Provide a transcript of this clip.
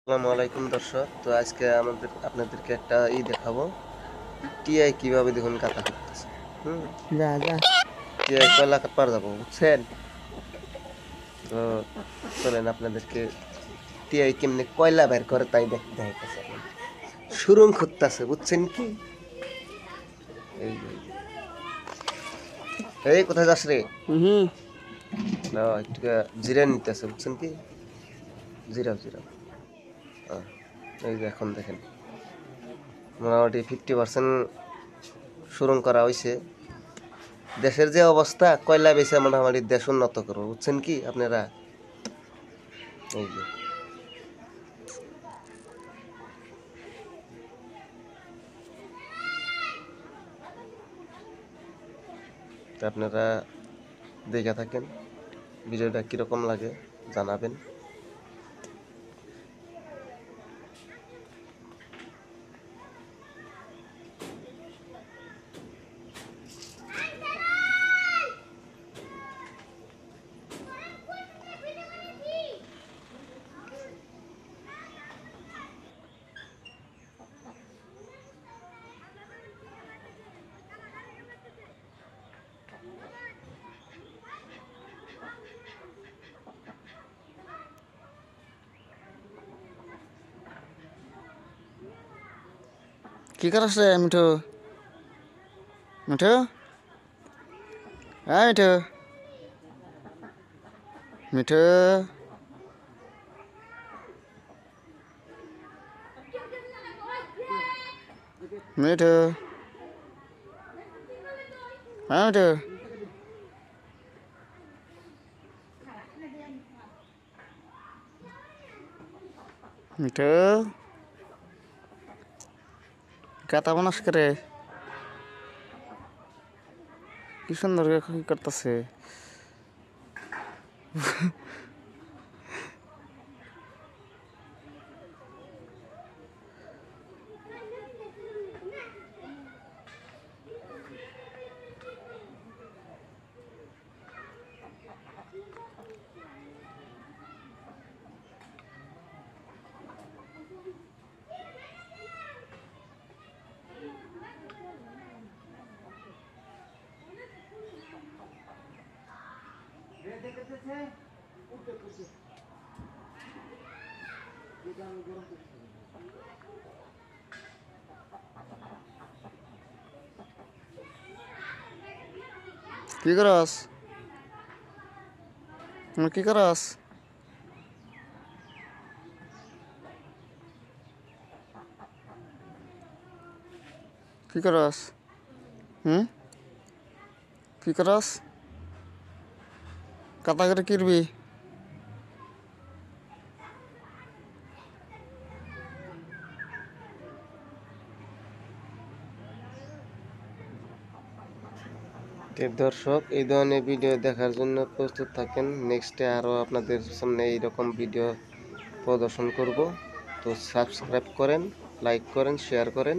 আসসালামু আলাইকুম দর্শক। তো আজকে আপনাদেরকে একটা দেখাবো, টিআই কিভাবে দেখুন কাটা করতেছে। হুম যা যা টিআই কয়লা কাটবার যাবো, বুঝছেন? তো চলেন আপনাদেরকে টিআই কেমনে কয়লা বের করে তাই দেখাইতেছে। সুরং খুঁজতেছে, বুঝছেন কি? এই যে এই কোথায় যাস রে? হুম না একটু জিরা নিতেছে, বুঝছেন কি? জিরাও জিরাও। এই যে এখন দেখেন মোটামুটি 50% সুরং করা হয়েছে। দেশের যে অবস্থা, কয়লা বেচে মোটামুটি দেশ উন্নত করবো, বুঝছেন কি আপনারা? এই যে তা আপনারা দেখে থাকেন, ভিডিওটা কিরকম লাগে জানাবেন। কি করছ রে মিঠু? মিঠু, হ্যাঁ মিঠু, মিঠু, মিঠু, হ্যাঁ মিঠু, মিঠু, কাতা বানাস করে কি সুন্দর কি করতেছে। কি করস? কি করস? কি করস? হুম কি করস? কাতা করে কিরবি? দর্শক, এই ধরনের ভিডিও দেখার জন্য প্রস্তুত থাকেন। নেক্সটে আরও আপনাদের সামনে এইরকম ভিডিও প্রদর্শন করব। তো সাবস্ক্রাইব করেন, লাইক করেন, শেয়ার করেন।